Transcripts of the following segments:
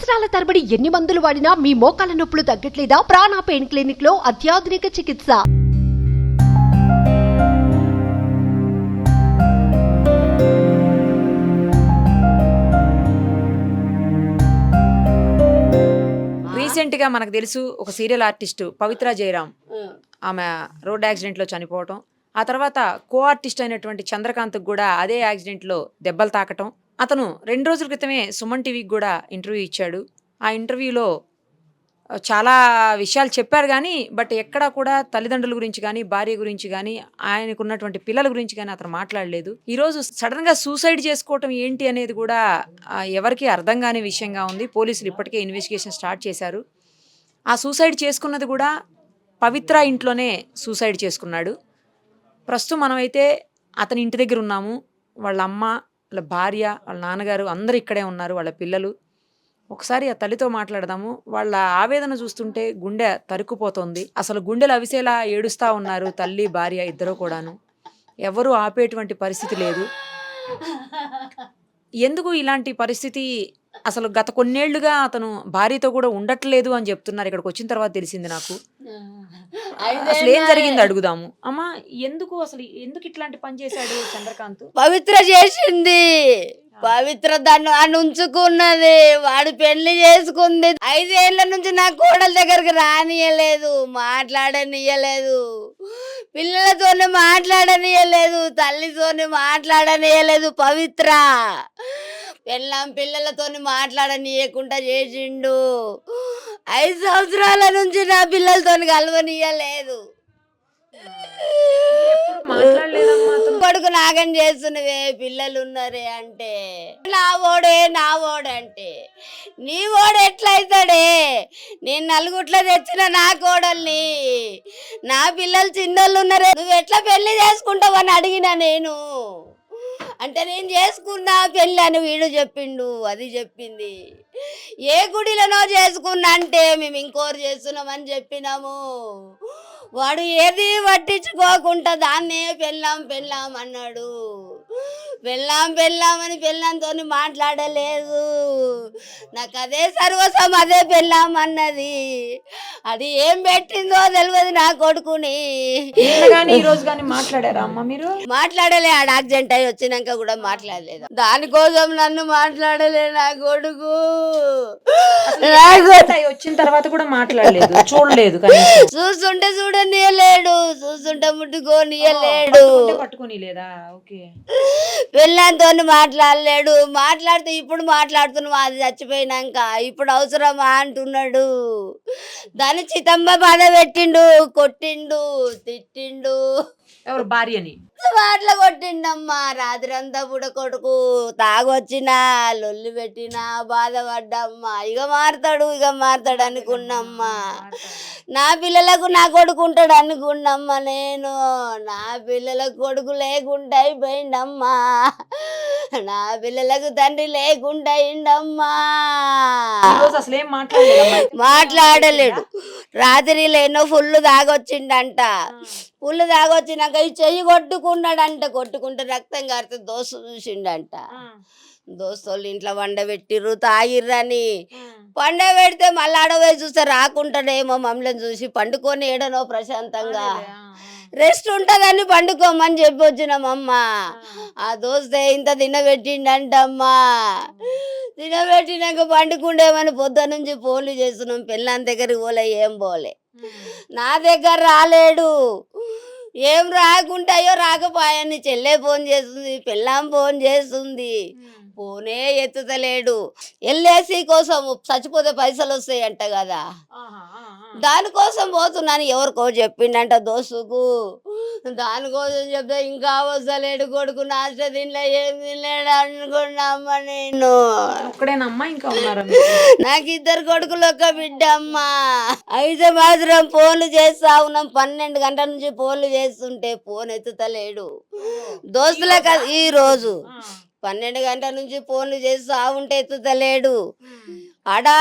సంవత్సరాల తరబడి ఎన్ని మందులు వాడినా మీ మోకాల నొప్పులు తగ్గట్లేదా? ప్రాణ పెయిన్ క్లినిక్ లో అత్యాధునిక చికిత్స. రీసెంట్గా మనకు తెలుసు ఒక సీరియల్ ఆర్టిస్ట్ పవిత్ర జయరాం, ఆమె రోడ్ యాక్సిడెంట్లో చనిపోవటం. ఆ తర్వాత కో ఆర్టిస్ట్ అయినటువంటి చంద్రకాంత్కి కూడా అదే యాక్సిడెంట్లో దెబ్బలు తాకటం. అతను 2 రోజుల క్రితమే సుమన్ టీవీకి కూడా ఇంటర్వ్యూ ఇచ్చాడు. ఆ ఇంటర్వ్యూలో చాలా విషయాలు చెప్పారు కానీ బట్ ఎక్కడా కూడా తల్లిదండ్రుల గురించి కానీ భార్య గురించి కానీ ఆయనకు ఉన్నటువంటి పిల్లల గురించి కానీ అతను మాట్లాడలేదు. ఈరోజు సడన్గా సూసైడ్ చేసుకోవటం ఏంటి అనేది కూడా ఎవరికి అర్థం కాని విషయంగా ఉంది. పోలీసులు ఇప్పటికే ఇన్వెస్టిగేషన్ స్టార్ట్ చేశారు. ఆ సూసైడ్ చేసుకున్నది కూడా పవిత్ర ఇంట్లోనే సూసైడ్ చేసుకున్నాడు. ప్రస్తుతం మనమైతే అతని ఇంటి దగ్గర ఉన్నాము. వాళ్ళ అమ్మ, వాళ్ళ భార్య, వాళ్ళ నాన్నగారు అందరూ ఇక్కడే ఉన్నారు, వాళ్ళ పిల్లలు. ఒకసారి ఆ తల్లితో మాట్లాడదాము. వాళ్ళ ఆవేదన చూస్తుంటే గుండె తరుక్కుపోతుంది. అసలు గుండెలు అవిసేలా ఏడుస్తూ ఉన్నారు తల్లి భార్య ఇద్దరు కూడాను. ఎవరు ఆపేటువంటి పరిస్థితి లేదు. ఎందుకు ఇలాంటి పరిస్థితి? అసలు గత కొన్నేళ్లుగా అతను భార్యతో కూడా ఉండట్లేదు అని చెప్తున్నారు. ఇక్కడికి వచ్చిన తర్వాత తెలిసింది నాకు. అసలు ఏం జరిగింది అడుగుదాము. అమ్మా, ఎందుకు ఇట్లాంటి పని చేశాడు చంద్రకాంత్? పవిత్ర చేసింది. పవిత్ర దాన్ని అని ఉంచుకున్నది. వాడు పెళ్లి చేసుకుంది. 5 ఏళ్ల నుంచి నా కోడల దగ్గరికి రానియలేదు, మాట్లాడనియలేదు, పిల్లలతోనే మాట్లాడనియలేదు, తల్లితోనే మాట్లాడనియలేదు. పవిత్ర పిల్లలతోని మాట్లాడనీయకుండా చేసిండు. 5 సంవత్సరాల నుంచి నా పిల్లలతోని కలవనీయలేదు. కొడుకు నాగం చేస్తున్నవే, పిల్లలు ఉన్నారే అంటే నా ఓడంటే నీ ఓడు ఎట్లయితాడే? నేను నలుగుట్ల తెచ్చిన నా కోడల్ని, నా పిల్లలు చిన్నోళ్ళు ఉన్నారే, నువ్వు ఎట్లా పెళ్లి చేసుకుంటావని అడిగినా నేను. అంటే నేను చేసుకున్నా పెళ్ళి అని వీడు చెప్పిండు, అది చెప్పింది. ఏ గుడిలోనో చేసుకున్నా అంటే మేము ఇంకోరు చేస్తున్నామని చెప్పినాము. వాడు ఏది పట్టించుకోకుండా దాన్నే పెళ్ళాం అన్నాడు. పెళ్ళామని పెళ్ళంతో మాట్లాడలేదు. నాకు అదే సర్వస్వం, అదే పెళ్ళాం అన్నది. అది ఏం పెట్టిందో తెలియదు నా కొడుకుని. మాట్లాడారా అమ్మ మీరు? మాట్లాడలే. ఆడ యాక్సిడెంట్ అయ్యి వచ్చినాక కూడా మాట్లాడలేదు. దానికోసం నన్ను మాట్లాడలే నా కొడుకు. వచ్చిన తర్వాత కూడా మాట్లాడలేదు, చూడలేదు. చూస్తుంటే చూడనియలేడు, చూస్తుంటే ముట్టుకోనియలేడు, పట్టుకొని లేదా? ఓకే. పెళ్ళంతో మాట్లాడలేడు. మాట్లాడితే ఇప్పుడు మాట్లాడుతున్నాం, అది చచ్చిపోయినాక ఇప్పుడు అవసరమా అంటున్నాడు. దాన్ని చితంబ బాధ పెట్టిండు, కొట్టిండు, తిట్టిండు. ఎవరు? భార్యని మాటలు కొట్టిండమ్మా. రాత్రి అంతా కూడా కొడుకు తాగొచ్చినా లొల్లి పెట్టినా బాధపడ్డమ్మా. ఇక మారతాడు అనుకున్నమ్మా. నా పిల్లలకు నా కొడుకు ఉంటాడు అనుకున్నమ్మా నేను. నా పిల్లలకు కొడుకు లేకుండా అయిపోయిండమ్మా. నా పిల్లలకు తండ్రి లేకుండా అయిండమ్మా. మాట్లాడలేడు. రాత్రిలో ఎన్నో ఫుల్ తాగొచ్చిండంట. పుల్లు తాగొచ్చినాక ఈ చెయ్యి కొట్టుకుంటే రక్తం కారితే దోస్తు చూసిండంట. దోస్తులు ఇంట్లో వండబెట్టిర్రు, తాగిర్రని. పండబెడితే మళ్ళీ ఆడపోయి చూస్తే రాకుంటాడేమో, మమ్మల్ని చూసి పండుకొని ఏడనో ప్రశాంతంగా రెస్ట్ ఉంటుందని పండుకోమని చెప్పి వచ్చినామమ్మ. ఆ దోస్తే ఇంత తినబెట్టిండంటమ్మా. తినబెట్టినాక పండుకుండేమని పొద్దు నుంచి ఫోన్లు చేస్తున్నాం. పెళ్ళాం దగ్గరికి పోలే, ఏం పోలే. నా దగ్గర రాలేడు. ఏం రాకుంటాయో రాకపోయాని చెల్లె ఫోన్ చేస్తుంది, పెళ్ళాం ఫోన్ చేస్తుంది, ఫోనే ఎత్తుతలేడు. ఎల్ఐసి కోసం చచ్చిపోతే పైసలు వస్తాయంట కదా, దానికోసం పోతున్నాను. ఎవరికో చెప్పిండంట దోస్తుకు. దానికోసం చెప్తే ఇంకా వస్తలేడు కొడుకు. నాష్ట తినలే, ఏం తినలేడు అనుకున్నామ్మా నేను. నాకు 2 కొడుకులు, 1 బిడ్డ అమ్మా. అయితే మాత్రం ఫోన్లు చేస్తా ఉన్నాం. 12 గంటల నుంచి ఫోన్లు చేస్తుంటే ఫోన్ ఎత్తుతలేడు. దోస్తులకు ఈ రోజు 12 గంటల నుంచి ఫోన్లు చేస్తా ఉంటే ఎత్తుతలేడు. అడా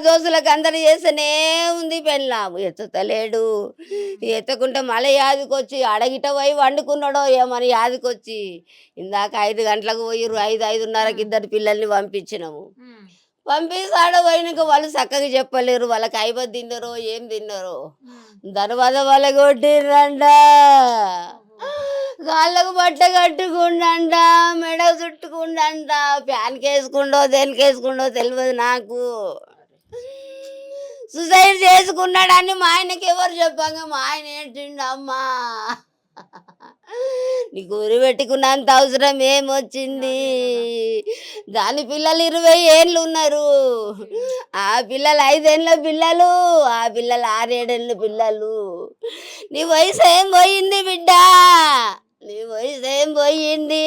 దోస్తులకు అందరు చేస్తేనే ఉంది. పెళ్ళాము ఎత్తుతలేడు. ఎత్తకుంటే మళ్ళీ యాదికొచ్చి అడగిట పోయి వండుకున్నాడో ఏమని యాదికొచ్చి ఇందాక 5 గంటలకు పోయిర్రు. 5, 5:30కి 2 పిల్లల్ని పంపించినాము. పంపిస్తాడో పోయినాక వాళ్ళు చక్కగా చెప్పలేరు, వాళ్ళకి అయిపోయి తిన్నారో ఏం తిన్నారో. దర్వాజ వాళ్ళ కొట్టిర్రంట, కాళ్ళకు బట్ట కట్టుకుండంట, మెడ చుట్టుకుండంట, ఫ్యాన్కి వేసుకుండో దేనికి వేసుకుండో తెలియదు నాకు. సూసైడ్ చేసుకున్నాడని మా ఆయనకి ఎవరు చెప్పంగా మా ఆయన ఏంటిండు, అమ్మా నీకు ఊరి పెట్టుకున్నంత అవసరం ఏమొచ్చింది, దాని పిల్లలు 20 ఏళ్ళు ఉన్నారు, ఆ పిల్లలు 5 ఏళ్ళ పిల్లలు, ఆ పిల్లలు 6 ఏళ్ళ పిల్లలు. నీ వయసు ఏం పోయింది బిడ్డ, నీ వయసు ఏం పోయింది.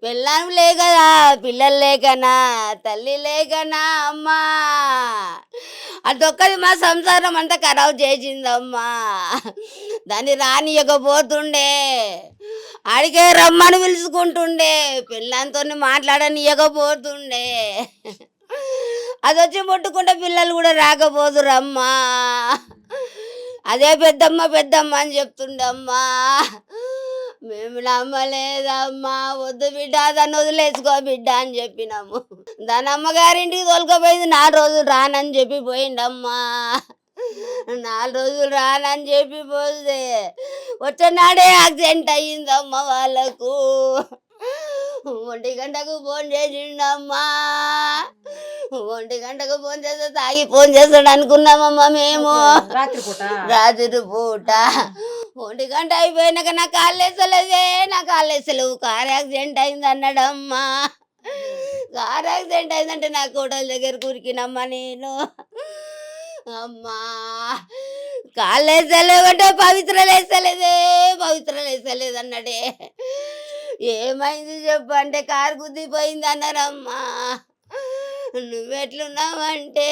పిల్లం లేకనా, పిల్లలు లేకనా, తల్లి లేకనా అమ్మా, అదొక్కది మా సంసారం అంతా ఖరాబ్ చేసిందమ్మా. దాన్ని రానియకపోతుండే, ఆడికే రమ్మని పిలుచుకుంటుండే, పిల్లంతో మాట్లాడనియకపోతుండే, అది వచ్చి ముట్టుకుంటే పిల్లలు కూడా రాకపోదురమ్మా. అదే పెద్దమ్మ పెద్దమ్మ అని చెప్తుండే అమ్మా. మేము నమ్మలేదమ్మా, వద్దు బిడ్డ దాన్ని వదిలేసుకో బిడ్డ అని చెప్పినాము. దాని అమ్మగారింటికి తోలుకపోయింది, 4 రోజులు రానని చెప్పి పోయిండమ్మా. 4 రోజులు రానని చెప్పి పోతే వచ్చేనాడే యాక్సిడెంట్ అయ్యిందమ్మా వాళ్ళకు. 1 గంటకు ఫోన్ చేసిండమ్మా, 1 గంటకు ఫోన్ చేస్తే తాగి ఫోన్ చేస్తాడు అనుకున్నామమ్మా మేము. రాత్రి పూట 1 గంట అయిపోయినాక నా కాళ్ళు వేసలేదే, నా కాళ్ళు వేసలేవు, కార్ యాక్సిడెంట్ అయింది అన్నాడమ్మా. కార్ యాక్సిడెంట్ అయిందంటే నా కోటల దగ్గర కురికినమ్మా నేను. అమ్మా కాళ్ళు వేసలేవంటే పవిత్రలు వేసలేదే, పవిత్రలు వేసలేదు అన్నాడే. ఏమైంది చెప్పు అంటే కారు గుద్దిపోయింది అన్నారమ్మా. నువ్వెట్లున్నావంటే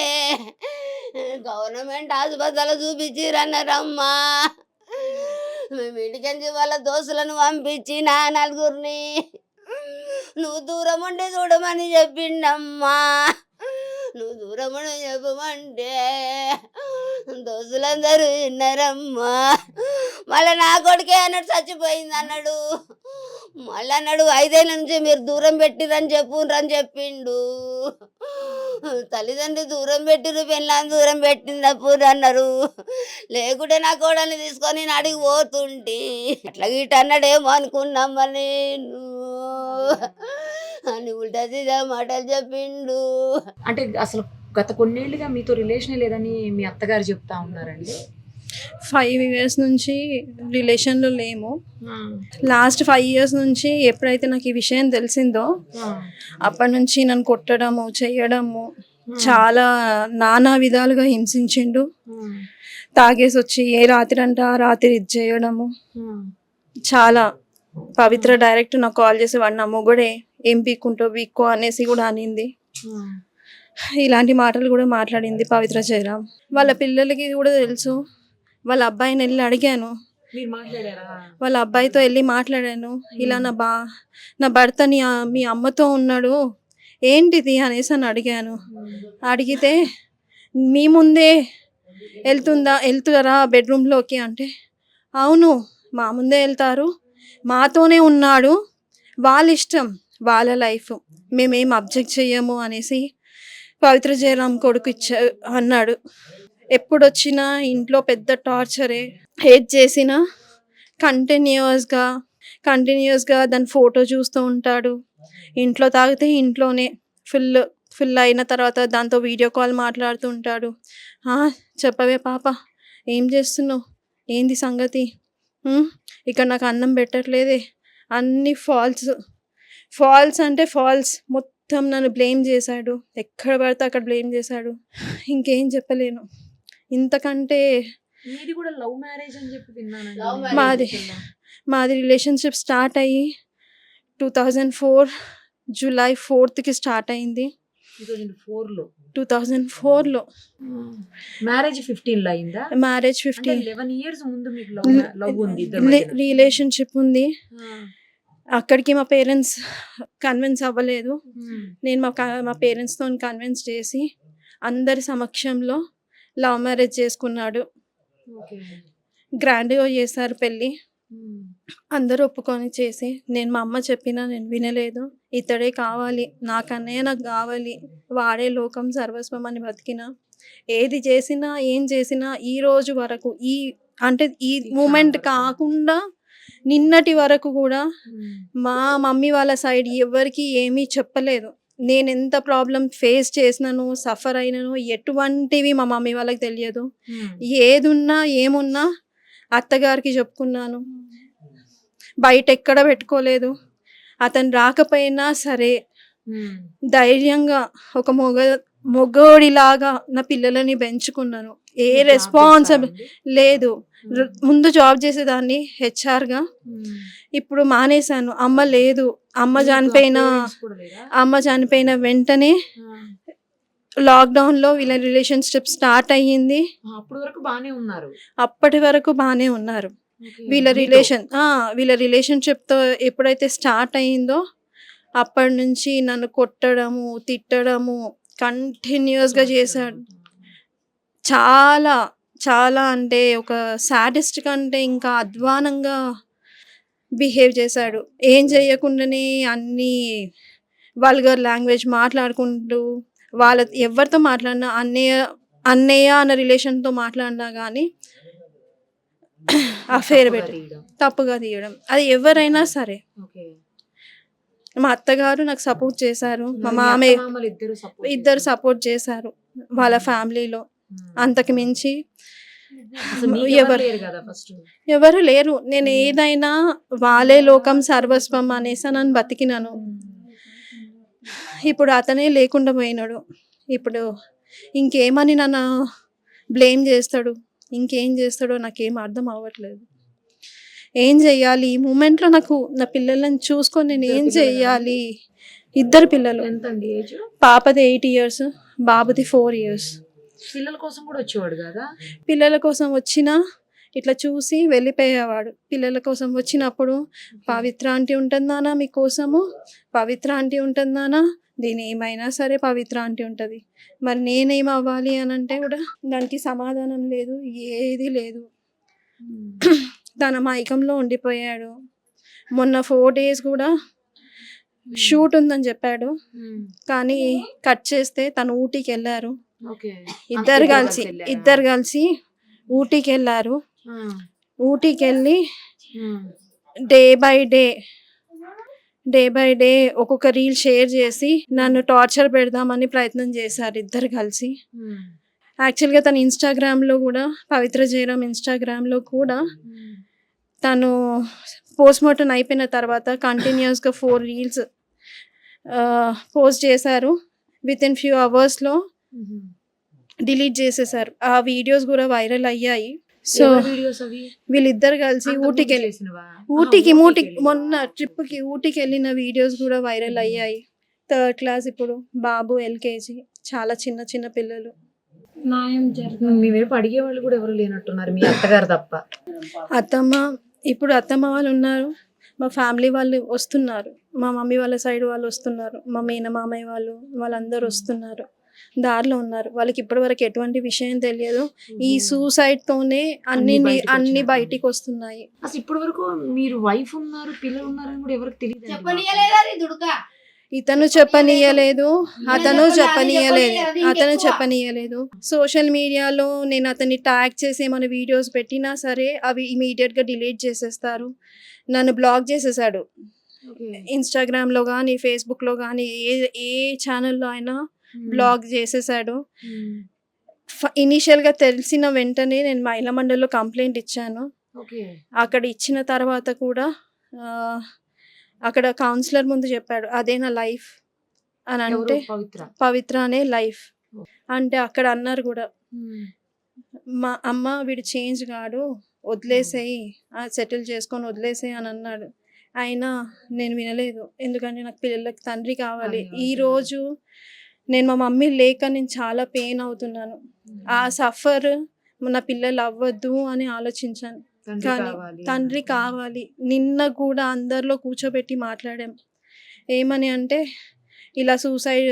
గవర్నమెంట్ హాస్పిటల్ చూపించిరన్నారమ్మా. మేము ఇంటికెంచి వాళ్ళ దోస్తులను పంపించి నా 4గురిని నువ్వు దూరం ఉండి చూడమని చెప్పిండమ్మా. నువ్వు దూరం ఉండి చెప్పమంటే దోస్తులందరూ విన్నారమ్మా. మళ్ళీ నా కొడుకే అన్నాడు చచ్చిపోయింది అన్నాడు. మళ్ళీ అన్నాడు 5 ఏళ్ళ నుంచి మీరు దూరం పెట్టిరని చెప్పిండు. తల్లిదండ్రులు దూరం పెట్టిరు, పెళ్ళాన్ని దూరం పెట్టినప్పుడు అన్నారు. లేకుంటే నా కోడల్ని తీసుకొని నేను అడిగి పోతుంటే అట్లా గిట్ట అన్నాడేమో అనుకున్నామ్మా నేను అని ఉల్టా సీదా మాటలు చెప్పిండు. అంటే అసలు గత కొన్నేళ్లుగా మీతో రిలేషన్ లేదని మీ అత్తగారు చెప్తా ఉన్నారండి. 5 years నుంచి రిలేషన్లో లేము. లాస్ట్ 5 years నుంచి ఎప్పుడైతే నాకు ఈ విషయం తెలిసిందో అప్పటి నుంచి నన్ను కొట్టడము చేయడము చాలా నానా విధాలుగా హింసించిండు. తాగేసి వచ్చి ఏ రాత్రి అంటే ఆ రాత్రి ఇది చేయడము చాలా. పవిత్ర డైరెక్ట్ నాకు కాల్ చేసి వాడు నా మొగుడే, ఏం పీక్కుంటో పీక్కో అనేసి కూడా అనింది. ఇలాంటి మాటలు కూడా మాట్లాడింది పవిత్ర జయరాం. వాళ్ళ పిల్లలకి కూడా తెలుసు. వాళ్ళ అబ్బాయిని వెళ్ళి అడిగాను, వాళ్ళ అబ్బాయితో వెళ్ళి మాట్లాడాను. ఇలా నా భర్త మీ అమ్మతో ఉన్నాడు ఏంటిది అనేసి అని అడిగాను. అడిగితే మీ ముందే వెళ్తారా బెడ్రూమ్లోకి అంటే, అవును మా ముందే వెళ్తారు, మాతోనే ఉన్నాడు, వాళ్ళ ఇష్టం వాళ్ళ లైఫ్, మేమేం అబ్జెక్ట్ చెయ్యము అనేసి పవిత్ర జయరాం కొడుకు అన్నాడు. ఎప్పుడొచ్చినా ఇంట్లో పెద్ద టార్చరే. హేట్ చేసినా కంటిన్యూస్గా దాని ఫోటో చూస్తూ ఉంటాడు. ఇంట్లో తాగితే ఇంట్లోనే ఫుల్ అయిన తర్వాత దాంతో వీడియో కాల్ మాట్లాడుతూ ఉంటాడు. చెప్పవే పాప, ఏం చేస్తున్నావు, ఏంది సంగతి, ఇక్కడ నాకు అన్నం పెట్టట్లేదే, అన్నీ ఫాల్స్ అంటే ఫాల్స్. మొత్తం నన్ను బ్లేమ్ చేశాడు, ఎక్కడ పడితే అక్కడ బ్లేమ్ చేశాడు. ఇంకేం చెప్పలేను. ఇంతకంటే మీది కూడా లవ్ మ్యారేజ్ అని చెప్పి విన్నాను. మాది రిలేషన్షిప్ స్టార్ట్ అయ్యి 2004 July 4th స్టార్ట్ అయింది. 2004లో మ్యారేజ్ 15లో అయిందా? మ్యారేజ్ 11 years ముందు మీకు లవ్ ఉంది, రిలేషన్షిప్ ఉంది. అక్కడికి మా పేరెంట్స్ కన్విన్స్ అవ్వలేదు. నేను మా పేరెంట్స్తో కన్విన్స్ చేసి అందరి సమక్షంలో లవ్ మ్యారేజ్ చేసుకున్నాడు. గ్రాండ్గా చేశారు పెళ్ళి. అందరూ ఒప్పుకొని చేసి నేను మా అమ్మ చెప్పినా నేను వినలేదు. ఇతడే కావాలి, నాకన్నయ్య నాకు కావాలి, వాడే లోకం సర్వస్వం అని బతికిన. ఏది చేసినా ఏం చేసినా ఈ రోజు వరకు అంటే ఈ మూమెంట్ కాకుండా నిన్నటి వరకు కూడా మా మమ్మీ వాళ్ళ సైడ్ ఎవరికి ఏమీ చెప్పలేదు. నేను ఎంత ప్రాబ్లం ఫేస్ చేసినాను, సఫర్ అయినాను ఎటువంటివి మా మమ్మీ వాళ్ళకి తెలియదు. ఏదున్నా ఏమున్నా అత్తగారికి చెప్పుకున్నాను, బయట ఎక్కడ పెట్టుకోలేదు. అతను రాకపోయినా సరే ధైర్యంగా ఒక మొగోడిలాగా నా పిల్లలని పెంచుకున్నాను. ఏ రెస్పాన్సిబుల్ లేదు. ముందు జాబ్ చేసేదాన్ని హెచ్ఆర్గా, ఇప్పుడు మానేశాను. అమ్మ లేదు. అమ్మ చనిపోయిన వెంటనే లాక్డౌన్లో వీళ్ళ రిలేషన్షిప్ స్టార్ట్ అయ్యింది. అప్పటి వరకు బాగానే ఉన్నారు. వీళ్ళ రిలేషన్షిప్తో ఎప్పుడైతే స్టార్ట్ అయ్యిందో అప్పటి నుంచి నన్ను కొట్టడము, తిట్టడము కంటిన్యూస్గా చేశాడు. చాలా చాలా అంటే ఒక సాడిస్ట్ కంటే ఇంకా అధ్వానంగా బిహేవ్ చేశాడు. ఏం చేయకుండానే అన్ని వల్గర్ లాంగ్వేజ్ మాట్లాడుకుంటూ, ఎవరితో మాట్లాడినా అన్నయ్య అన్న రిలేషన్తో మాట్లాడినా కానీ అఫేర్ పెట్టి తప్పుగా తీయడం, అది ఎవరైనా సరే. మా అత్తగారు నాకు సపోర్ట్ చేశారు, మా మామయ్య ఇద్దరు సపోర్ట్ చేశారు వాళ్ళ ఫ్యామిలీలో. అంతకు మించి ఎవరు లేరు. నేను ఏదైనా వాళ్ళే లోకం సర్వస్వం అనేసి నన్ను బతికినాను. ఇప్పుడు అతనే లేకుండా పోయినాడు. ఇప్పుడు ఇంకేమని నన్ను బ్లేమ్ చేస్తాడు, ఇంకేం చేస్తాడో నాకేం అర్థం అవ్వట్లేదు. ఏం చెయ్యాలి ఈ మూమెంట్లో? నాకు నా పిల్లలను చూసుకొని నేను ఏం చెయ్యాలి? ఇద్దరు పిల్లలు, పాపది 8 years, బాబుది 4 years. పిల్లల కోసం కూడా వచ్చేవాడు కదా? పిల్లల కోసం వచ్చినా ఇట్లా చూసి వెళ్ళిపోయేవాడు. పిల్లల కోసం వచ్చినప్పుడు పవిత్ర ఆంటీ ఉంటుందానా మీకోసము, పవిత్ర ఆంటీ ఉంటుందానా, దీని ఏమైనా సరే పవిత్ర ఆంటీ ఉంటుంది. మరి నేనేం అవ్వాలి అని అంటే కూడా దానికి సమాధానం లేదు, ఏది లేదు. తన మైకంలో ఉండిపోయాడు. మొన్న 4 days కూడా షూట్ ఉందని చెప్పాడు, కానీ కట్ చేస్తే తను ఊటీకి వెళ్ళారు. ఇద్దరు కలిసి ఊటీకి వెళ్ళారు. ఊటీకి వెళ్ళి డే బై డే ఒక్కొక్క రీల్ షేర్ చేసి నన్ను టార్చర్ పెడదామని ప్రయత్నం చేశారు ఇద్దరు కలిసి. యాక్చువల్గా తను ఇన్స్టాగ్రామ్లో కూడా, పవిత్ర జయరాం ఇన్స్టాగ్రామ్లో కూడా తను పోస్ట్మార్టం అయిపోయిన తర్వాత కంటిన్యూస్గా 4 reels పోస్ట్ చేశారు. వితిన్ few hoursలో డిలీట్ చేసేసారు. ఆ వీడియోస్ కూడా వైరల్ అయ్యాయి. సో వీళ్ళిద్దరు కలిసి ఊటీకి మొన్న ట్రిప్కి ఊటీకి వెళ్ళిన వీడియోస్ కూడా వైరల్ అయ్యాయి. 3rd class, ఇప్పుడు బాబు LKG, చాలా చిన్న చిన్న పిల్లలు. మేమేపు అడిగే వాళ్ళు కూడా ఎవరు లేనట్టున్నారు, మీ అత్తగారు తప్ప. అత్తమ్మ వాళ్ళు ఉన్నారు, మా ఫ్యామిలీ వాళ్ళు వస్తున్నారు, మా మమ్మీ వాళ్ళ సైడ్ వాళ్ళు వస్తున్నారు, మా మేనమామయ్య వాళ్ళందరూ వస్తున్నారు, దారిలో ఉన్నారు. వాళ్ళకి ఇప్పటి వరకు ఎటువంటి విషయం తెలియదు. ఈ సూసైడ్ తోనే అన్ని బయటికి వస్తున్నాయి. అసలు ఇప్పటి వరకు మీరు వైఫ్ ఉన్నారు, పిల్లలు ఉన్నారని కూడా ఎవరికి తెలియదు. ఇతను చెప్పనీయలేదు, అతను చెప్పనీయలేదు. సోషల్ మీడియాలో నేను అతన్ని ట్యాగ్ చేసి ఏమైనా వీడియోస్ పెట్టినా సరే అవి ఇమీడియట్గా డిలీట్ చేసేస్తారు. నన్ను బ్లాక్ చేసేసాడు. ఇన్స్టాగ్రామ్లో కానీ, ఫేస్బుక్లో కానీ, ఏ ఛానల్లో అయినా బ్లాక్ చేసేసాడు. ఇనీషియల్గా తెలిసిన వెంటనే నేను మహిళా మండలిలో కంప్లైంట్ ఇచ్చాను. అక్కడ ఇచ్చిన తర్వాత కూడా అక్కడ కౌన్సిలర్ ముందు చెప్పాడు, అదే నా లైఫ్ అని. అంటే పవిత్ర అనే లైఫ్ అంటే అక్కడ అన్నారు కూడా, మా అమ్మ వీడు చేంజ్ కాడు, వదిలేసేయి, సెటిల్ చేసుకొని వదిలేసేయి అని అన్నాడు. అయినా నేను వినలేదు, ఎందుకంటే నాకు పిల్లలకి తండ్రి కావాలి. ఈరోజు నేను మా మమ్మీ లేక నేను చాలా పెయిన్ అవుతున్నాను. ఆ సఫర్ నా పిల్లలు అవ్వద్దు అని ఆలోచించాను, కానీ తండ్రి కావాలి. నిన్న కూడా అందరిలో కూర్చోబెట్టి మాట్లాడాం. ఏమని అంటే ఇలా suicide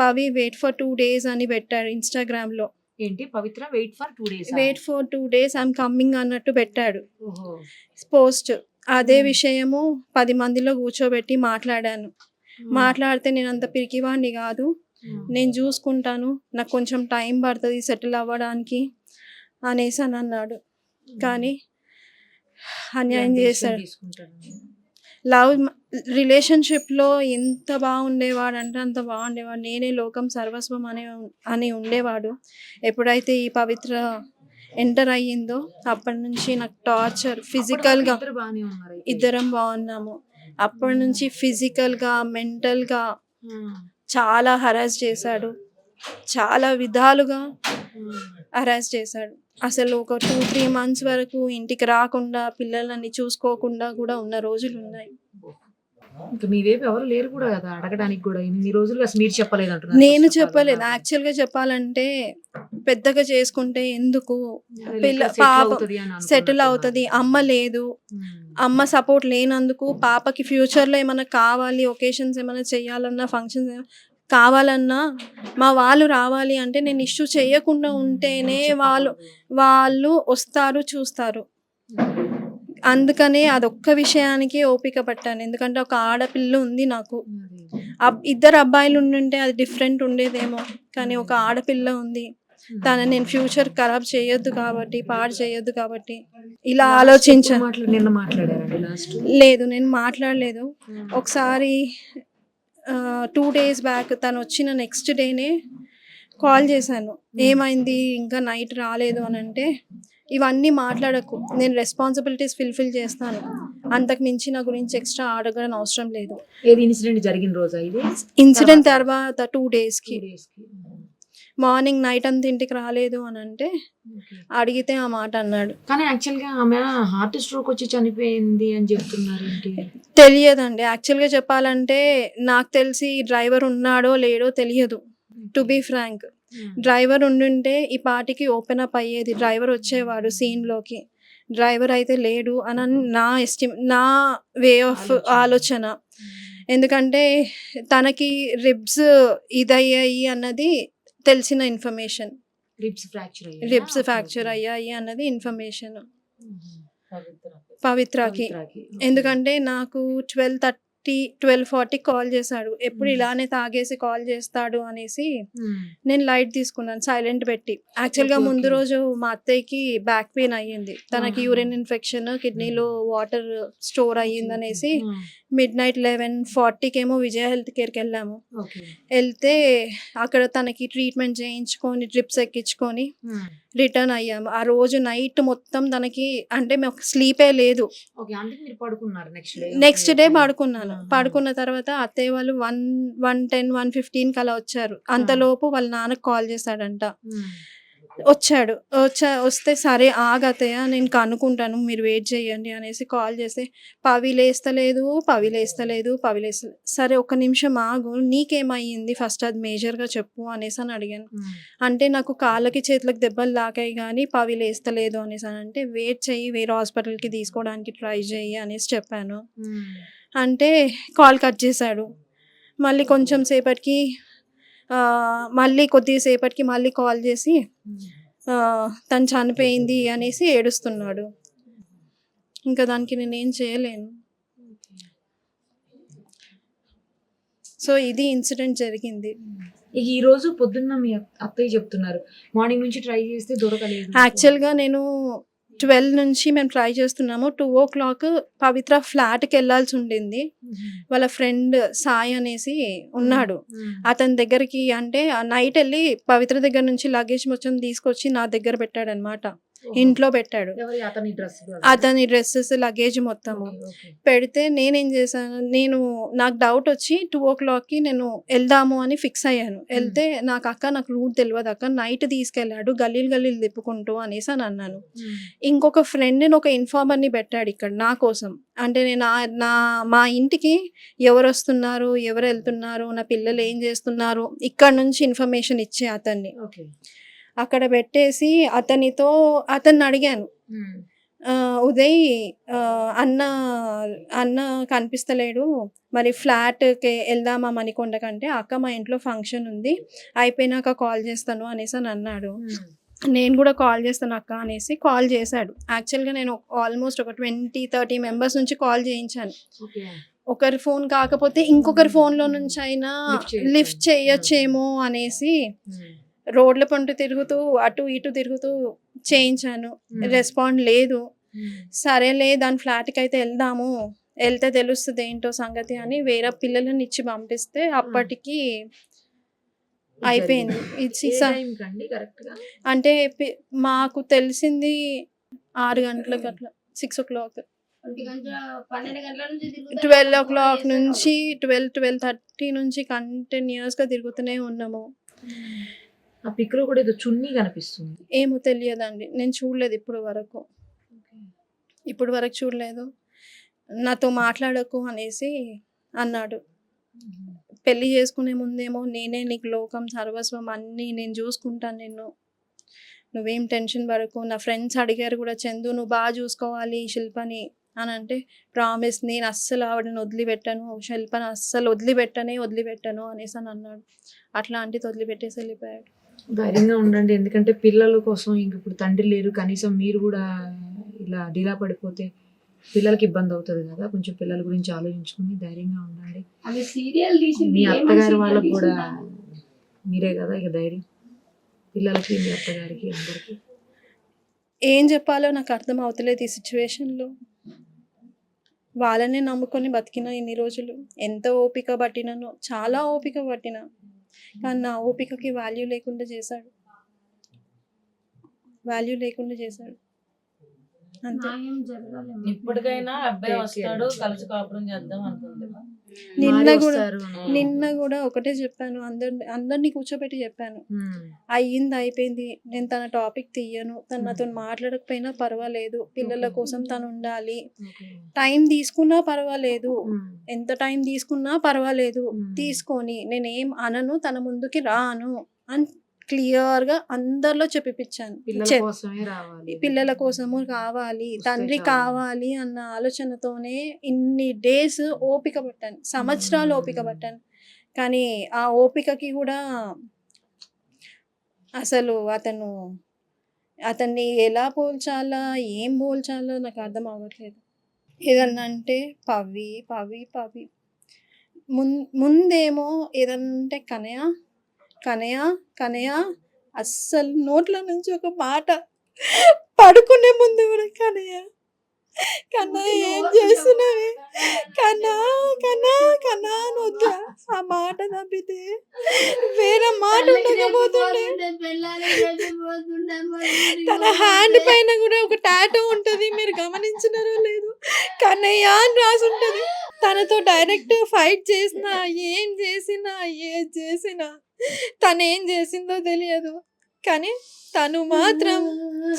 Pavi wait for 2 days అని పెట్టాడు ఇన్స్టాగ్రామ్లో. ఏంటి Pavithra wait for 2 days wait for 2 days I'm coming అన్నట్టు పెట్టాడు ఓహో పోస్ట్. అదే విషయము 10 మందిలో కూర్చోబెట్టి మాట్లాడాను. మాట్లాడితే నేను అంత పిరికివాడిని కాదు, నేను చూసుకుంటాను, నాకు కొంచెం టైం పడుతుంది సెటిల్ అవ్వడానికి అనేసి అని అన్నాడు. కానీ అన్యాయం చేశాడు. లవ్ రిలేషన్షిప్లో ఎంత బాగుండేవాడు అంటే అంత బాగుండేవాడు. నేనే లోకం సర్వస్వం అని ఉండేవాడు. ఎప్పుడైతే ఈ పవిత్ర ఎంటర్ అయ్యిందో అప్పటి నుంచి నాకు టార్చర్ ఫిజికల్గా, ఇద్దరం బాగున్నాము, అప్పటి నుంచి ఫిజికల్గా మెంటల్గా చాలా హరాస్ చేశాడు, చాలా విధాలుగా హరాస్ చేశాడు. అసలు ఒక 2-3 months వరకు ఇంటికి రాకుండా పిల్లలని చూసుకోకుండా కూడా ఉన్న రోజులు ఉన్నాయి. ఇంకా మీ వైపు ఎవరు లేరు కూడా కదా అడగడానికి కూడా, ఇన్ని రోజులు అసలు మీరు చెప్పలేదు అంటున్నారు. నేను చెప్పలేదు. యాక్చువల్గా చెప్పాలంటే పెద్దగా చేసుకుంటే ఎందుకు, పాప సెటిల్ అవుతుంది, అమ్మ లేదు, అమ్మ సపోర్ట్ లేనందుకు పాపకి ఫ్యూచర్లో ఏమైనా కావాలి, ఒకేషన్స్ ఏమైనా చేయాలన్నా, ఫంక్షన్స్ కావాలన్నా మా వాళ్ళు రావాలి అంటే నేను ఇష్యూ చేయకుండా ఉంటేనే వాళ్ళు వస్తారు చూస్తారు. అందుకనే అదొక్క విషయానికి ఓపిక పట్టాను. ఎందుకంటే ఒక ఆడపిల్ల ఉంది నాకు. ఇద్దరు అబ్బాయిలు ఉండుంటే అది డిఫరెంట్ ఉండేదేమో, కానీ ఒక ఆడపిల్ల ఉంది, తనని నేను ఫ్యూచర్ ఖరాబ్ చేయొద్దు కాబట్టి, పాడు చేయొద్దు కాబట్టి ఇలా ఆలోచించాను. నిన్న మాట్లాడారండి లాస్ట్? లేదు, నేను మాట్లాడలేదు. ఒకసారి 2 days బ్యాక్ తను వచ్చిన నెక్స్ట్ డేనే కాల్ చేశాను, ఏమైంది ఇంకా నైట్ రాలేదు అని అంటే, ఇవన్నీ మాట్లాడకు, నేను రెస్పాన్సిబిలిటీస్ ఫుల్ఫిల్ చేస్తాను, అంతకు మించి నా గురించి ఎక్స్ట్రా అడగడం అవసరం లేదు. ఏది ఇన్సిడెంట్ జరిగిన రోజా ఇది? ఇన్సిడెంట్ తర్వాత 2 daysకి మార్నింగ్ నైట్ అంతా ఇంటికి రాలేదు అని అంటే అడిగితే ఆ మాట అన్నాడు. కానీ యాక్చువల్గా ఆమె హార్ట్ స్ట్రోక్ వచ్చి చనిపోయింది అని చెప్తున్నారు. తెలియదండి. యాక్చువల్గా చెప్పాలంటే నాకు తెలిసి డ్రైవర్ ఉన్నాడో లేడో తెలియదు. టు బీ ఫ్రాంక్, డ్రైవర్ ఉండుంటే ఈ పాటికి ఓపెన్ అప్ అయ్యేది, డ్రైవర్ వచ్చేవాడు సీన్లోకి. డ్రైవర్ అయితే లేడు అని నా వే ఆఫ్ ఆలోచన. ఎందుకంటే తనకి రిబ్స్ ఇదయ్యాయి అన్నది తెలిసిన ఇన్ఫర్మేషన్, రిబ్స్ ఫ్రాక్చర్ అయ్యాయి అన్నది ఇన్ఫర్మేషన్ పవిత్రకి. ఎందుకంటే నాకు 12:40 కాల్ చేశాడు. ఎప్పుడు ఇలానే తాగేసి కాల్ చేస్తాడు అనేసి నేను లైట్ తీసుకున్నాను, సైలెంట్ పెట్టి. యాక్చువల్గా ముందు రోజు మా అత్తయ్యకి బ్యాక్ పెయిన్ అయ్యింది, తనకి యూరిన్ ఇన్ఫెక్షన్, కిడ్నీలో వాటర్ స్టోర్ అయ్యింది అనేసి midnight 11:40 ఏమో విజయ హెల్త్ కేర్కి వెళ్ళాము. వెళ్తే అక్కడ తనకి ట్రీట్మెంట్ చేయించుకొని డ్రిప్స్ ఎక్కించుకొని రిటర్న్ అయ్యాము. ఆ రోజు నైట్ మొత్తం తనకి అంటే మాకు స్లీపే లేదు. నెక్స్ట్ డే పడుకున్నాను. పడుకున్న తర్వాత అత్తయ్య వాళ్ళు 1:10, 1:15 అలా వచ్చారు. అంతలోపు వాళ్ళ నాన్నకు కాల్ చేశాడంట. వస్తే సరే ఆగతయ్య నేను కనుక్కుంటాను, మీరు వెయిట్ చేయండి అనేసి కాల్ చేస్తే పవి లేస్తలేదు. సరే ఒక్క నిమిషం ఆగు, నీకేమయ్యింది ఫస్ట్ అది మేజర్గా చెప్పు అనేసి అని అడిగాను. అంటే నాకు కాళ్ళకి చేతులకు దెబ్బలు తాకాయి కానీ పవి లేస్తలేదు అనేసి అని అంటే, వెయిట్ చెయ్యి, వేరే హాస్పిటల్కి తీసుకోవడానికి ట్రై చెయ్యి అనేసి చెప్పాను. అంటే కాల్ కట్ చేశాడు. మళ్ళీ కొంచెం సేపటికి మళ్ళీ కొద్దిసేపటికి మళ్ళీ కాల్ చేసి తను చనిపోయింది అనేసి ఏడుస్తున్నాడు. ఇంకా దానికి నేనేం చేయలేను. సో ఇది ఇన్సిడెంట్ జరిగింది. ఈ రోజు పొద్దున్న మీ అత్తయ్య చెప్తున్నారు మార్నింగ్ నుంచి ట్రై చేస్తే దొరకలేదు. యాక్చువల్గా నేను 12 నుంచి మేము ట్రై చేస్తున్నాము. 2 o'clock పవిత్ర ఫ్లాట్కి వెళ్ళాల్సి ఉండింది. వాళ్ళ ఫ్రెండ్ సాయి అనేసి ఉన్నాడు, అతని దగ్గరికి అంటే నైట్ వెళ్ళి పవిత్ర దగ్గర నుంచి లగేజ్ మొత్తం తీసుకొచ్చి నా దగ్గర పెట్టాడనమాట. ఇంట్లో పెట్టాడు, అతని డ్రెస్సెస్ లగేజ్ మొత్తము పెడితే నేనేం చేశాను, నాకు డౌట్ వచ్చి 2 o'clockకి నేను వెళ్దాము అని ఫిక్స్ అయ్యాను. వెళ్తే నాకు రూట్ తెలియదు అక్క, నైట్ తీసుకెళ్ళాడు గల్లీలు తిప్పుకుంటూ అనేసి అని అన్నాను. ఇంకొక ఫ్రెండ్ని ఒక ఇన్ఫార్మర్ని పెట్టాడు ఇక్కడ నా కోసం. అంటే నేను మా ఇంటికి ఎవరు వస్తున్నారు, ఎవరు వెళ్తున్నారు, నా పిల్లలు ఏం చేస్తున్నారు, ఇక్కడ నుంచి ఇన్ఫర్మేషన్ ఇచ్చే అతన్ని అక్కడ పెట్టేసి అతన్ని అడిగాను, ఉదయ్ అన్న అన్న కనిపిస్తలేడు, మరి ఫ్లాట్కి వెళ్దామా మణికొండ కంటే, అక్క మా ఇంట్లో ఫంక్షన్ ఉంది అయిపోయినాక కాల్ చేస్తాను అనేసి అని అన్నాడు. నేను కూడా కాల్ చేస్తాను అక్క అనేసి కాల్ చేశాడు. యాక్చువల్గా నేను ఆల్మోస్ట్ ఒక 20-30 మెంబర్స్ నుంచి కాల్ చేయించాను. ఒకరి ఫోన్ కాకపోతే ఇంకొకరి ఫోన్లో నుంచి అయినా లిఫ్ట్ చేయొచ్చేమో అనేసి రోడ్ల పంట తిరుగుతూ అటు ఇటు తిరుగుతూ చేయించాను. రెస్పాండ్ లేదు. సరేలే దాని ఫ్లాట్కి అయితే వెళ్దాము, వెళ్తే తెలుస్తుంది ఏంటో సంగతి అని వేరే పిల్లలని ఇచ్చి పంపిస్తే అప్పటికి అయిపోయింది. అంటే మాకు తెలిసింది 6 గంటలకు అట్లా, 6 o'clock, 12 o'clock నుంచి 12-12:30 నుంచి కంటిన్యూస్గా తిరుగుతూనే ఉన్నాము. ఆ పిక్ లో కూడా ఏదో చున్నీ కనిపిస్తుంది. ఏమో తెలియదండి, నేను చూడలేదు ఇప్పుడు వరకు చూడలేదు. నాతో మాట్లాడకు అనేసి అన్నాడు. పెళ్లి చేసుకునే ముందేమో నేనే నీకు లోకం సర్వస్వం అన్నీ నేను చూసుకుంటాను, నువ్వేం టెన్షన్ పడకు. నా ఫ్రెండ్స్ అడిగారు కూడా, చందు నువ్వు బాగా చూసుకోవాలి శిల్పని అని అంటే, ప్రామిస్ నేను అస్సలు ఆవిడని వదిలిపెట్టాను, శిల్పని అస్సలు వదిలిపెట్టాను అనేసి అని అన్నాడు. అట్లాంటిది వదిలిపెట్టేసి వెళ్ళిపోయాడు. ధైర్యంగా ఉండండి, ఎందుకంటే పిల్లల కోసం ఇంక ఇప్పుడు తండ్రి లేరు, కనీసం మీరు కూడా ఇలా డీలా పడిపోతే పిల్లలకి ఇబ్బంది అవుతుంది కదా. కొంచెం పిల్లల గురించి ఆలోచించుకుని ధైర్యంగా ఉండండి. మీ అత్తగారి వాళ్ళకు కూడా మీరే కదా ఇక ధైర్యం, పిల్లలకి మీ అత్తగారికి అందరికి. ఏం చెప్పాలో నాకు అర్థం అవుతలేదు ఈ సిచ్యువేషన్లో. వాళ్ళనే నమ్ముకొని బతికిన ఇన్ని రోజులు, ఎంత ఓపిక పట్టినానో, చాలా ఓపిక పట్టినా, కానీ నా ఓపికకి వాల్యూ లేకుండా చేశాడు. అంతే. ఇప్పటికైనా అబ్బాయి వస్తాడు, కలిసి కాపురం చేద్దాం అనుకుంది. నిన్న కూడా ఒకటే చెప్పాను, అందరినీ కూర్చోబెట్టి చెప్పాను, అయ్యింది అయిపోయింది, నేను తన టాపిక్ తీయను, తను నాతో మాట్లాడకపోయినా పర్వాలేదు, పిల్లల కోసం తను ఉండాలి, టైం తీసుకున్నా పర్వాలేదు, ఎంత టైం తీసుకున్నా పర్వాలేదు, తీసుకొని నేనేం అనను, తన ముందుకి రాను అని క్లియర్గా అందరిలో చెప్పిపించాను. పిల్లల కోసము కావాలి, తండ్రి కావాలి అన్న ఆలోచనతోనే ఇన్ని డేస్ ఓపిక పట్టాను, సంవత్సరాలు ఓపిక పట్టాను. కానీ ఆ ఓపికకి కూడా అసలు అతన్ని ఎలా పోల్చాలా, ఏం పోల్చాలో నాకు అర్థం అవ్వట్లేదు. ఏదన్నా అంటే పవి పవి పవి, ముందేమో ఏదన్నా అంటే కనయ అస్సలు నోట్ల నుంచి ఒక మాట, పడుకునే ముందు కూడా కనయ ఏం చేస్తున్నావే, కన్నా అని వద్దా, ఆ మాట తప్పితే వేరే మాట ఉండకపోతుండే. తన హ్యాండ్ పైన కూడా ఒక టాటూ ఉంటుంది, మీరు గమనించినారో లేదు, కన్నయ్య అని రాసి ఉంటుంది. తనతో డైరెక్ట్ ఫైట్ చేసినా, ఏది చేసినా తను ఏం చేసిందో తెలియదు, కానీ తను మాత్రం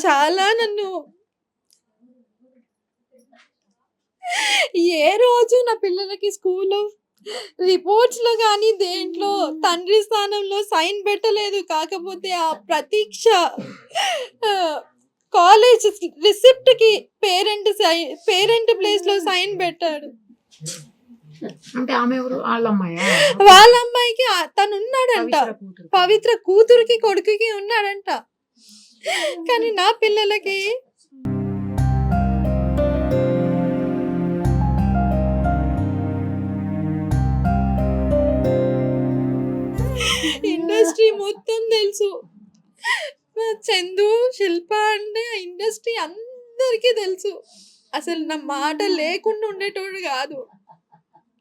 చాలా నన్ను, ఏ రోజు నా పిల్లలకి స్కూల్లో రిపోర్ట్స్లో కానీ దేంట్లో తండ్రి స్థానంలో సైన్ పెట్టలేదు. కాకపోతే ఆ ప్రతీక్ష కాలేజ్ రిసిప్ట్కి పేరెంట్ ప్లేస్లో సైన్ పెట్టాడు. అంటే ఆమె ఎవరు, వాళ్ళ అమ్మాయికి తను ఉన్నాడంట, పవిత్ర కూతురికి కొడుకుకి ఉన్నాడంట, కానీ నా పిల్లలకి ఇండస్ట్రీ మొత్తం తెలుసు. చందు, శిల్ప అంటే ఇండస్ట్రీ అందరికీ తెలుసు. అసలు నా మాట లేకుండా ఉండేటోడు కాదు.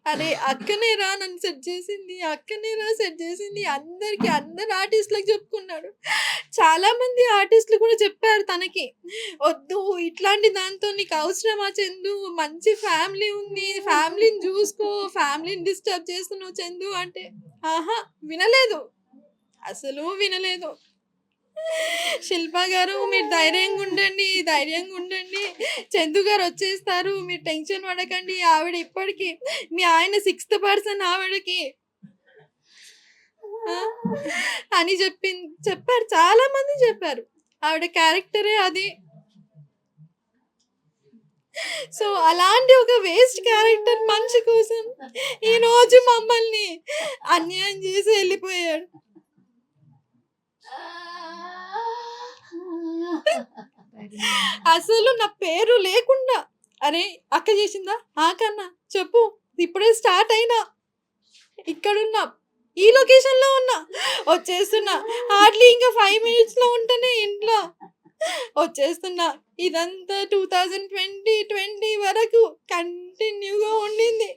అరే అక్కనే రా నన్ను సెట్ చేసింది, అందరికి, అందరు ఆర్టిస్టులకు చెప్పుకున్నాడు. చాలా మంది ఆర్టిస్టులు కూడా చెప్పారు తనకి, వద్దు ఇట్లాంటి దాంతో నీకు అవసరమా చందు, మంచి ఫ్యామిలీ ఉంది, ఫ్యామిలీని చూసుకో, ఫ్యామిలీని డిస్టర్బ్ చేస్తున్నావు చందు అంటే, ఆహా వినలేదు, అసలు వినలేదు. శిల్ప గారు మీరు ధైర్యంగా ఉండండి, చందు గారు వచ్చేస్తారు, మీరు టెన్షన్ పడకండి, ఆవిడ ఇప్పటికీ మీ ఆయన 6th పర్సన్ ఆవిడకి అని చెప్పారు. చాలా మంది చెప్పారు, ఆవిడ క్యారెక్టరే అది. సో అలాంటి ఒక వేస్ట్ క్యారెక్టర్ మనిషి కోసం ఈ రోజు మమ్మల్ని అన్యాయం చేసి వెళ్ళిపోయాడు. అసలు నా పేరు లేకుండా అరే అక్క చేసిందా కన్నా చెప్పు, ఇప్పుడే స్టార్ట్ అయినా, ఇక్కడున్నా, ఈ లొకేషన్ లో ఉన్నా, వచ్చేస్తున్నా, హార్డ్లీ ఇంకా 5 minutes లో ఉంటేనే ఇంట్లో వచ్చేస్తున్నా. ఇదంతా 2020 వరకు కంటిన్యూగా ఉండింది.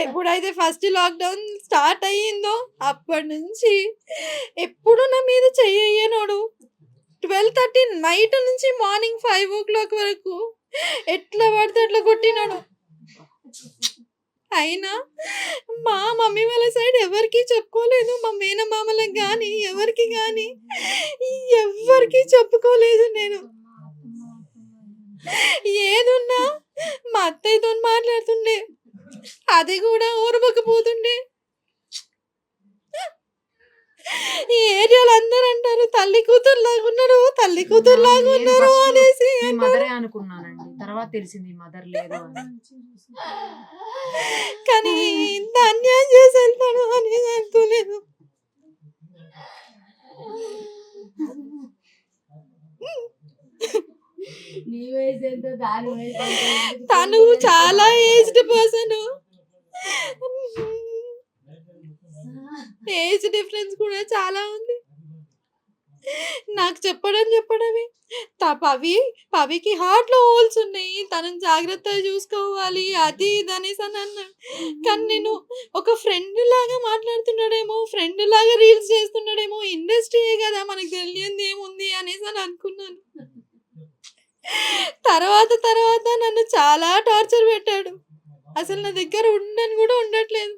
ఎప్పుడైతే ఫస్ట్ లాక్డౌన్ స్టార్ట్ అయ్యిందో అప్పటి నుంచి ఎప్పుడు నా మీద చెయ్యనోడు. 12:30 నైట్ నుంచి మార్నింగ్ 5 o'clock వరకు ఎట్లా పడితే అట్లా కొట్టినాడు. అయినా మా మమ్మీ వాళ్ళ సైడ్ ఎవరికి చెప్పుకోలేదు, మా మేనమామలకు కానీ ఎవరికి కానీ ఎవరికి చెప్పుకోలేదు. నేను ఏదున్నా మా అత్తయ్యతో మాట్లాడుతుండే, అది కూడా ఓర్వకపోతుండే. ఈ ఏరియాలో అందరూ అంటారు తల్లి కూతురు లాగున్నారు, తల్లి కూతురు లాగున్నారు అనేసి. మదరే అనుకున్నానండి, తర్వాత తెలిసింది మదర్ లేదు అని. కానీ ఇంత అన్యాయం చేసి వెళ్తాడు అనేది అనుకోలేదు. తను చాలా ఏజ్డ్ పర్సన్, ఏజ్ డిఫరెన్స్ కూడా చాలా ఉంది. నాకు చెప్పడమే పవికి హార్ట్ లో హోల్స్ ఉన్నాయి, తనని జాగ్రత్తగా చూసుకోవాలి, అది ఇది అనేసి అని అన్నాడు. కానీ నేను ఒక ఫ్రెండ్ లాగా మాట్లాడుతున్నాడేమో, ఫ్రెండ్ లాగా రీల్స్ చేస్తున్నాడేమో, ఇండస్ట్రీయే కదా మనకు తెలియంది ఏముంది అనేసి అని అనుకున్నాను. తర్వాత నన్ను చాలా టార్చర్ పెట్టాడు. అసలు నా దగ్గర ఉండని కూడా ఉండట్లేదు.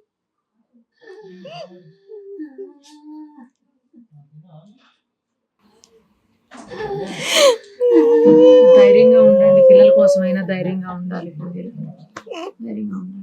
ధైర్యంగా ఉండండి, పిల్లల కోసమైనా ధైర్యంగా ఉండాలి. ఇప్పుడు మీరు ధైర్యంగా ఉండాలి.